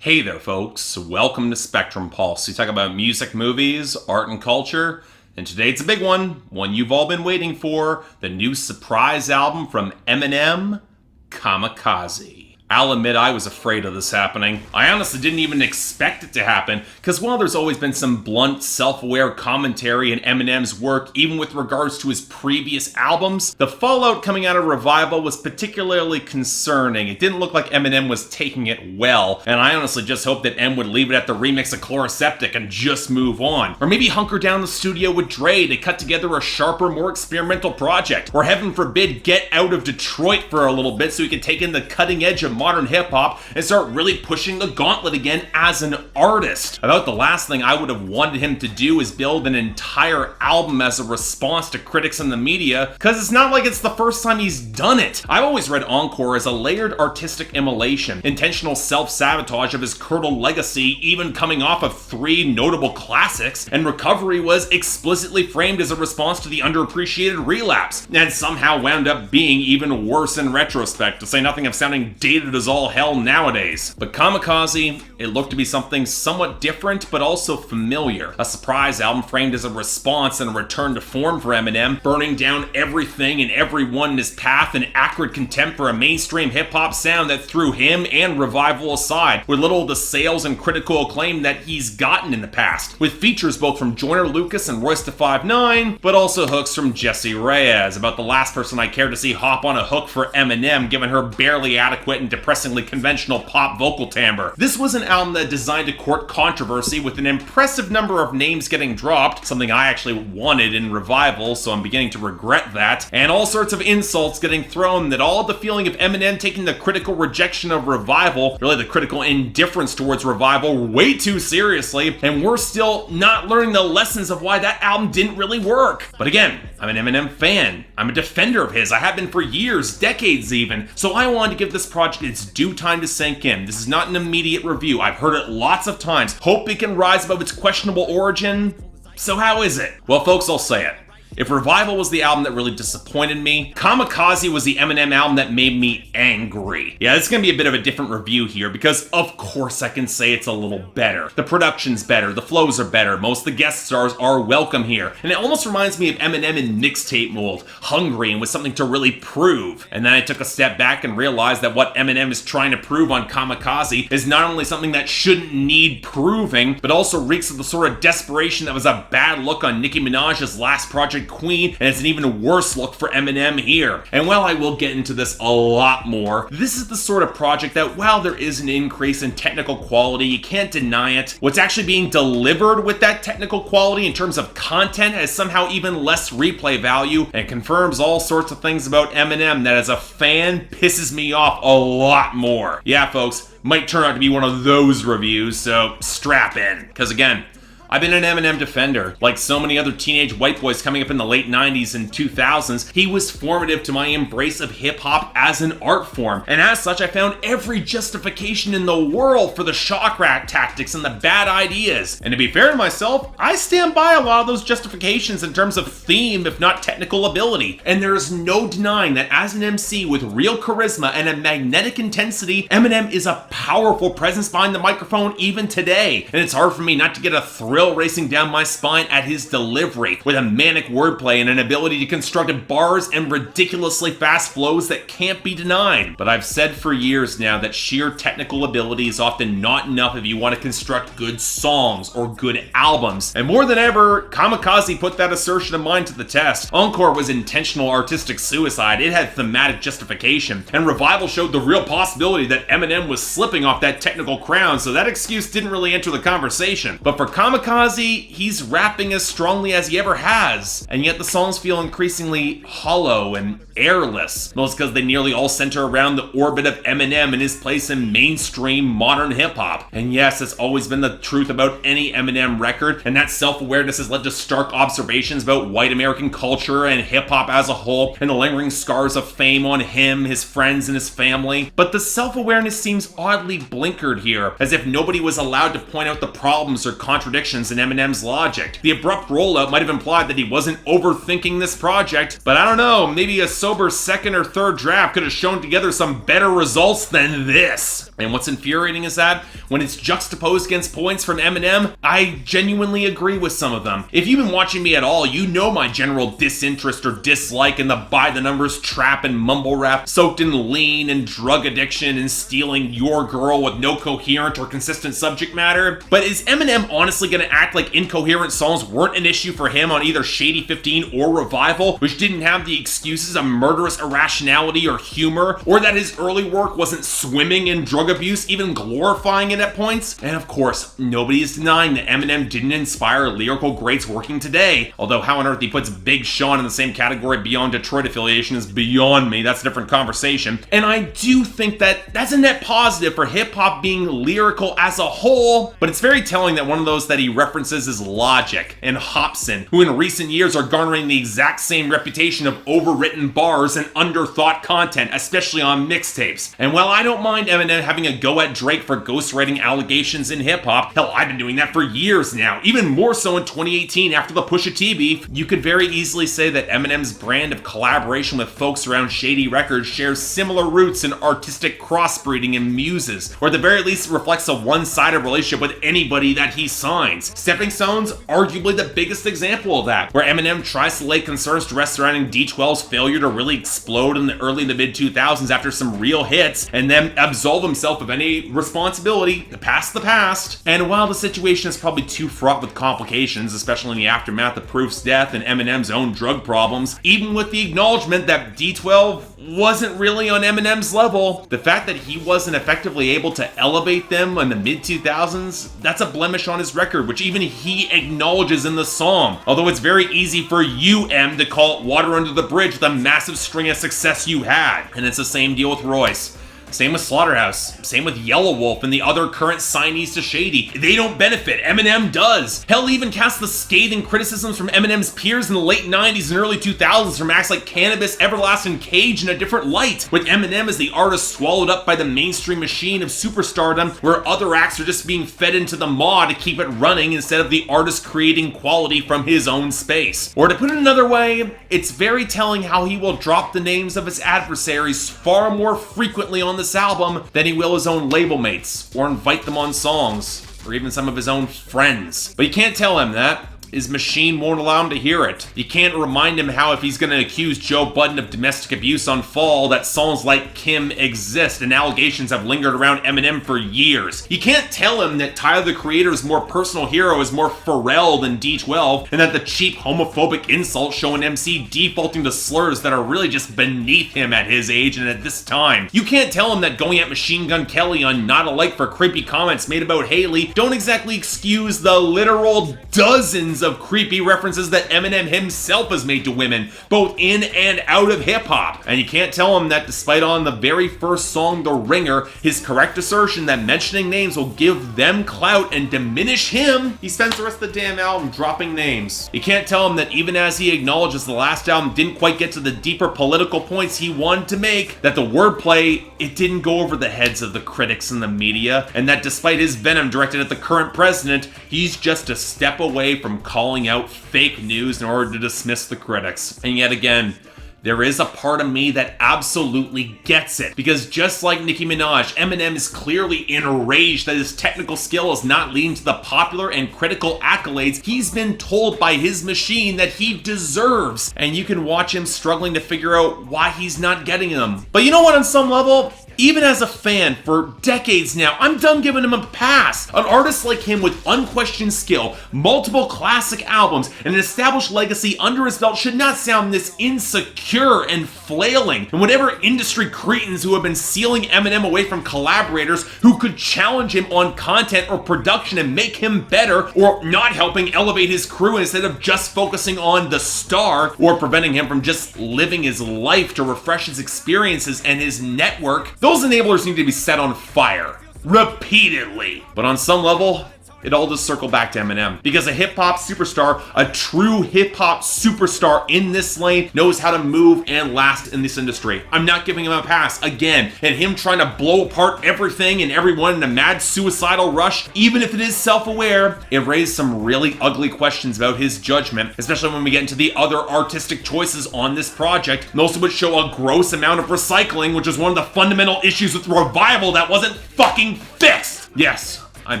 Hey there, folks. Welcome to Spectrum Pulse. We talk about music, movies, art, and culture. And today it's a big one you've all been waiting for, the new surprise album from Eminem, Kamikaze. I'll admit I was afraid of this happening. I honestly didn't even expect it to happen, because while there's always been some blunt, self-aware commentary in Eminem's work, even with regards to his previous albums, the fallout coming out of Revival was particularly concerning. It didn't look like Eminem was taking it well, and I honestly just hoped that M would leave it at the remix of Chloroseptic and just move on. Or maybe hunker down the studio with Dre to cut together a sharper, more experimental project. Or heaven forbid, get out of Detroit for a little bit so he could take in the cutting edge of modern hip-hop and start really pushing the gauntlet again as an artist. About the last thing I would have wanted him to do is build an entire album as a response to critics and the media, because it's not like it's the first time he's done it. I've always read Encore as a layered artistic immolation, intentional self-sabotage of his curdled legacy, even coming off of 3 notable classics, and Recovery was explicitly framed as a response to the underappreciated Relapse, and somehow wound up being even worse in retrospect, to say nothing of sounding dated as all hell nowadays. But Kamikaze, it looked to be something somewhat different but also familiar. A surprise album framed as a response and a return to form for Eminem, burning down everything and everyone in his path in acrid contempt for a mainstream hip-hop sound that threw him and Revival aside, with little of the sales and critical acclaim that he's gotten in the past, with features both from Joyner Lucas and Royce da 5'9", but also hooks from Jessie Reyez, about the last person I care to see hop on a hook for Eminem, given her barely adequate and depressingly conventional pop vocal timbre. This was an album that designed to court controversy, with an impressive number of names getting dropped, something I actually wanted in Revival, so I'm beginning to regret that, and all sorts of insults getting thrown that all had the feeling of Eminem taking the critical rejection of Revival, really the critical indifference towards Revival, way too seriously, and we're still not learning the lessons of why that album didn't really work. But again, I'm an Eminem fan. I'm a defender of his. I have been for years, decades even, so I wanted to give this project its due time to sink in. This is not an immediate review. I've heard it lots of times. Hope it can rise above its questionable origin. So how is it? Well, folks, I'll say it. If Revival was the album that really disappointed me, Kamikaze was the Eminem album that made me angry. Yeah, it's gonna be a bit of a different review here, because of course I can say it's a little better. The production's better, the flows are better, most of the guest stars are welcome here, and it almost reminds me of Eminem in mixtape mold, hungry and with something to really prove. And then I took a step back and realized that what Eminem is trying to prove on Kamikaze is not only something that shouldn't need proving, but also reeks of the sort of desperation that was a bad look on Nicki Minaj's last project, Queen, and it's an even worse look for Eminem here. And while I will get into this a lot more, this is the sort of project that, while there is an increase in technical quality, you can't deny it, what's actually being delivered with that technical quality in terms of content has somehow even less replay value, and confirms all sorts of things about Eminem that as a fan pisses me off a lot more. Yeah, folks, might turn out to be one of those reviews, so strap in, because again, I've been an Eminem defender. Like so many other teenage white boys coming up in the late 90s and 2000s, he was formative to my embrace of hip-hop as an art form, and as such I found every justification in the world for the shock rat tactics and the bad ideas. And to be fair to myself, I stand by a lot of those justifications in terms of theme, if not technical ability. And there is no denying that as an MC with real charisma and a magnetic intensity, Eminem is a powerful presence behind the microphone even today. And it's hard for me not to get a thrill racing down my spine at his delivery, with a manic wordplay and an ability to construct bars and ridiculously fast flows that can't be denied. But I've said for years now that sheer technical ability is often not enough if you want to construct good songs or good albums. And more than ever, Kamikaze put that assertion of mine to the test. Encore was intentional artistic suicide. It had thematic justification. And Revival showed the real possibility that Eminem was slipping off that technical crown, so that excuse didn't really enter the conversation. But for Kamikaze, he's rapping as strongly as he ever has, and yet the songs feel increasingly hollow and airless, most because they nearly all center around the orbit of Eminem and his place in mainstream modern hip-hop. And yes, it's always been the truth about any Eminem record, and that self-awareness has led to stark observations about white American culture and hip-hop as a whole, and the lingering scars of fame on him, his friends, and his family. But the self-awareness seems oddly blinkered here, as if nobody was allowed to point out the problems or contradictions contradictions in Eminem's logic. The abrupt rollout might have implied that he wasn't overthinking this project, but I don't know, maybe a sober second or third draft could have shown together some better results than this. And what's infuriating is that when it's juxtaposed against points from Eminem, I genuinely agree with some of them. If you've been watching me at all, you know my general disinterest or dislike in the by-the-numbers trap and mumble rap soaked in lean and drug addiction and stealing your girl with no coherent or consistent subject matter. But is Eminem honestly going to act like incoherent songs weren't an issue for him on either Shady 15 or Revival, which didn't have the excuses of murderous irrationality or humor, or that his early work wasn't swimming in drug abuse, even glorifying it at points? And of course, nobody is denying that Eminem didn't inspire lyrical greats working today, although how on earth he puts Big Sean in the same category beyond Detroit affiliation is beyond me. That's a different conversation. And I do think that that's a net positive for hip-hop being lyrical as a whole, but it's very telling that one of those that he references is Logic and Hopsin, who in recent years are garnering the exact same reputation of overwritten bars and underthought content, especially on mixtapes. And while I don't mind Eminem having a go at Drake for ghostwriting allegations in hip-hop, hell, I've been doing that for years now, even more so in 2018 after the Pusha T beef, you could very easily say that Eminem's brand of collaboration with folks around Shady Records shares similar roots in artistic crossbreeding and muses, or at the very least reflects a one-sided relationship with anybody that he signs. Stepping Stone's arguably the biggest example of that, where Eminem tries to lay concerns to rest surrounding D12's failure to really explode in the early to mid-2000s after some real hits, and then absolve himself of any responsibility to pass the past. And while the situation is probably too fraught with complications, especially in the aftermath of Proof's death and Eminem's own drug problems, even with the acknowledgement that D12 wasn't really on Eminem's level, the fact that he wasn't effectively able to elevate them in the mid-2000s, that's a blemish on his record, which even he acknowledges in the song. Although it's very easy for you, M, to call it water under the bridge with the massive string of success you had. And it's the same deal with Royce. Same with Slaughterhouse, same with Yellow Wolf and the other current signees to Shady. They don't benefit, Eminem does. Hell, even cast the scathing criticisms from Eminem's peers in the late 90s and early 2000s from acts like Cannabis, Everlasting Cage in a different light, with Eminem as the artist swallowed up by the mainstream machine of superstardom, where other acts are just being fed into the maw to keep it running instead of the artist creating quality from his own space. Or to put it another way, it's very telling how he will drop the names of his adversaries far more frequently on this album than he will his own label mates, or invite them on songs, or even some of his own friends. But you can't tell him that. His machine won't allow him to hear it. You can't remind him how if he's going to accuse Joe Budden of domestic abuse on Fall, that songs like Kim exist and allegations have lingered around Eminem for years. You can't tell him that Tyler the Creator's more personal hero is more Pharrell than D12, and that the cheap homophobic insults show an MC defaulting to slurs that are really just beneath him at his age and at this time. You can't tell him that going at Machine Gun Kelly on Not Alike for creepy comments made about Haley don't exactly excuse the literal dozens of creepy references that Eminem himself has made to women, both in and out of hip-hop. And you can't tell him that despite on the very first song, The Ringer, his correct assertion that mentioning names will give them clout and diminish him, he spends the rest of the damn album dropping names. You can't tell him that even as he acknowledges the last album didn't quite get to the deeper political points he wanted to make, that the wordplay, it didn't go over the heads of the critics and the media, and that despite his venom directed at the current president, he's just a step away from calling out fake news in order to dismiss the critics. And yet again, there is a part of me that absolutely gets it, because just like Nicki Minaj, Eminem is clearly enraged that his technical skill is not leading to the popular and critical accolades he's been told by his machine that he deserves, and you can watch him struggling to figure out why he's not getting them. But you know what, on some level, even as a fan for decades now, I'm done giving him a pass. An artist like him with unquestioned skill, multiple classic albums, and an established legacy under his belt should not sound this insecure and flailing. And whatever industry cretins who have been sealing Eminem away from collaborators who could challenge him on content or production and make him better, or not helping elevate his crew instead of just focusing on the star, or preventing him from just living his life to refresh his experiences and his network, those enablers need to be set on fire. Repeatedly. But on some level, it all just circled back to Eminem. Because a hip-hop superstar, a true hip-hop superstar in this lane, knows how to move and last in this industry. I'm not giving him a pass, again, and him trying to blow apart everything and everyone in a mad suicidal rush, even if it is self-aware, it raised some really ugly questions about his judgment, especially when we get into the other artistic choices on this project, most of which show a gross amount of recycling, which is one of the fundamental issues with Revival that wasn't fucking fixed. Yes, I'm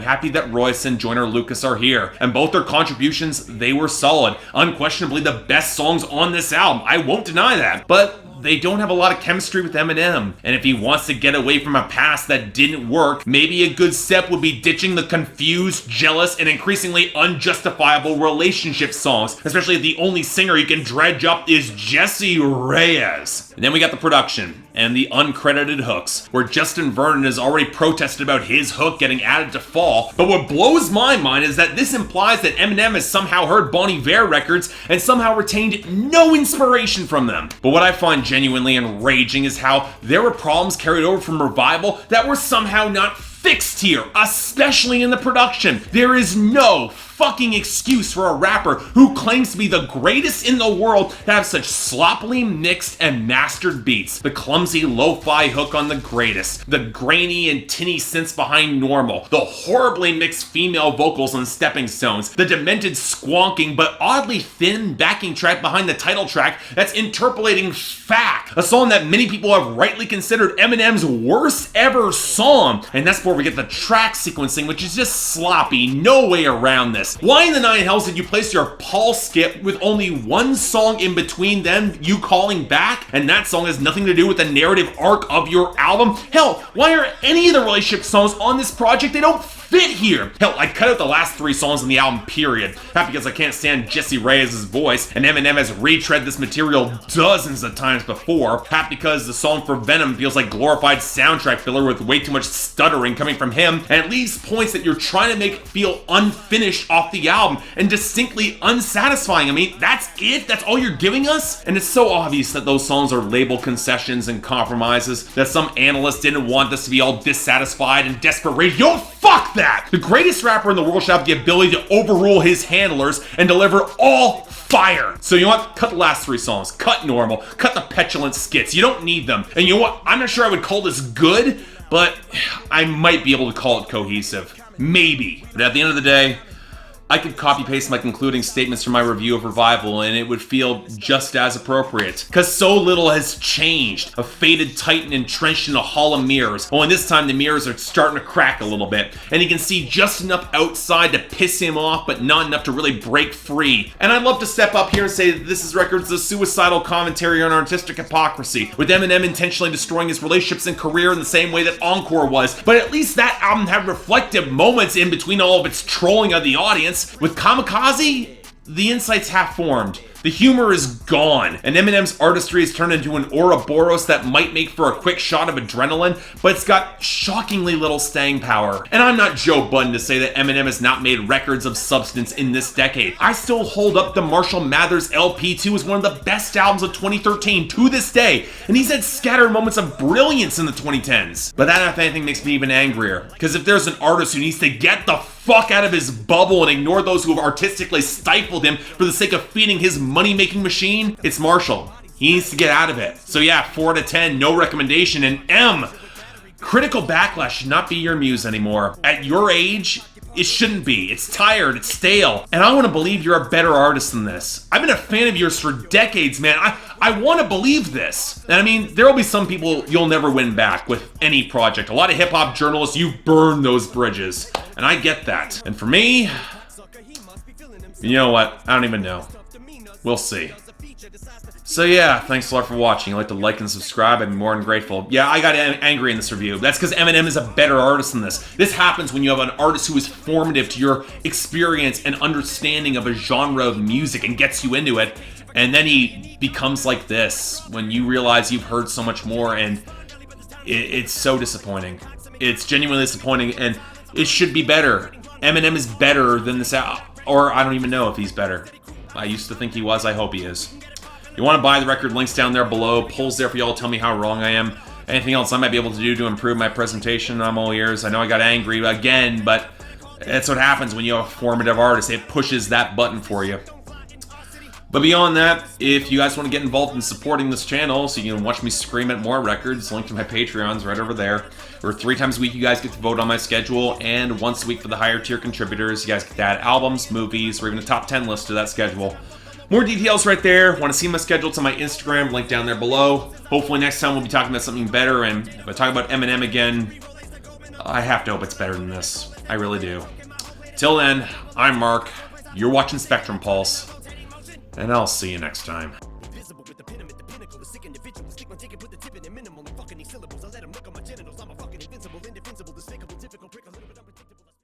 happy that Royce and Joyner Lucas are here, and both their contributions, they were solid. Unquestionably the best songs on this album, I won't deny that, but they don't have a lot of chemistry with Eminem, and if he wants to get away from a past that didn't work, maybe a good step would be ditching the confused, jealous, and increasingly unjustifiable relationship songs, especially if the only singer he can dredge up is Jessie Reyez. And then we got the production, and the uncredited hooks, where Justin Vernon has already protested about his hook getting added to Fall, but what blows my mind is that this implies that Eminem has somehow heard Bon Iver records and somehow retained no inspiration from them. But what I find genuinely enraging is how there were problems carried over from Revival that were somehow not fixed here, especially in the production. There is no fucking excuse for a rapper who claims to be the greatest in the world to have such sloppily mixed and mastered beats. The clumsy lo-fi hook on the greatest, the grainy and tinny synths behind Normal, the horribly mixed female vocals on Stepping Stones, the demented squonking but oddly thin backing track behind the title track that's interpolating Fact, a song that many people have rightly considered Eminem's worst ever song. And that's where we get the track sequencing, which is just sloppy, no way around this. Why in the nine hells did you place your Paul skip with only one song in between them, You Calling Back, and that song has nothing to do with the narrative arc of your album? Hell, why are any of the relationship songs on this project, they don't fit here? Hell, I cut out the last 3 songs in the album, period. Not because I can't stand Jessie Reyes' voice, and Eminem has retread this material dozens of times before. Half because the song for Venom feels like glorified soundtrack filler with way too much stuttering coming from him, and it leaves points that you're trying to make feel unfinished off the album and distinctly unsatisfying. I mean, that's it? That's all you're giving us? And it's so obvious that those songs are label concessions and compromises, that some analysts didn't want this to be all dissatisfied and desperate. Yo, fuck that! The greatest rapper in the world should have the ability to overrule his handlers and deliver all fire. So you know what? Cut the last 3 songs. Cut Normal. Cut the petulant skits. You don't need them. And you know what? I'm not sure I would call this good, but I might be able to call it cohesive. Maybe. But at the end of the day, I could copy-paste my concluding statements from my review of Revival and it would feel just as appropriate. Because so little has changed. A faded titan entrenched in a hall of mirrors. Only this time the mirrors are starting to crack a little bit. And he can see just enough outside to piss him off, but not enough to really break free. And I'd love to step up here and say that this record's a suicidal commentary on artistic hypocrisy, with Eminem intentionally destroying his relationships and career in the same way that Encore was. But at least that album had reflective moments in between all of its trolling of the audience. With Kamikaze, the insight's half-formed. The humor is gone, and Eminem's artistry has turned into an Ouroboros that might make for a quick shot of adrenaline, but it's got shockingly little staying power. And I'm not Joe Budden to say that Eminem has not made records of substance in this decade. I still hold up the Marshall Mathers LP2 as one of the best albums of 2013 to this day, and he's had scattered moments of brilliance in the 2010s. But that, if anything, makes me even angrier, because if there's an artist who needs to get the fuck out of his bubble and ignore those who have artistically stifled him for the sake of feeding his money-making machine, it's Marshall. He needs to get out of it. So yeah, 4 out of 10, no recommendation. And M, critical backlash should not be your muse anymore. At your age, it shouldn't be. It's tired, it's stale. And I want to believe you're a better artist than this. I've been a fan of yours for decades, man. I want to believe this. And I mean, there will be some people you'll never win back with any project. A lot of hip-hop journalists, you burn those bridges. And I get that. And for me, you know what? I don't even know. We'll see. So yeah, thanks a lot for watching. I'd like to like and subscribe. I'd be more than grateful. Yeah, I got angry in this review. That's because Eminem is a better artist than this. This happens when you have an artist who is formative to your experience and understanding of a genre of music and gets you into it. And then he becomes like this when you realize you've heard so much more, and it's so disappointing. It's genuinely disappointing, and it should be better. Eminem is better than this, or I don't even know if he's better. I used to think he was. I hope he is. You want to buy the record, links down there below. Polls there for y'all to tell me how wrong I am. Anything else I might be able to do to improve my presentation, I'm all ears. I know I got angry again, but That's what happens when you have a formative artist. It pushes that button for you. But beyond that, if you guys want to get involved in supporting this channel so you can watch me scream at more records, link to my Patreon's right over there. Or 3 times a week you guys get to vote on my schedule, and once a week for the higher tier contributors, you guys get to add albums, movies, or even a top 10 list to that schedule. More details right there. Want to see my schedule? It's on my Instagram, link down there below. Hopefully next time we'll be talking about something better, and if I talk about Eminem again, I have to hope it's better than this. I really do. Till then, I'm Mark. You're watching Spectrum Pulse. And I'll see you next time. Invisible with the pen, I'm at the pinnacle, a sick individual, stick my dick and put the tip in the minimal, and fucking these syllables, I let them look on my genitals.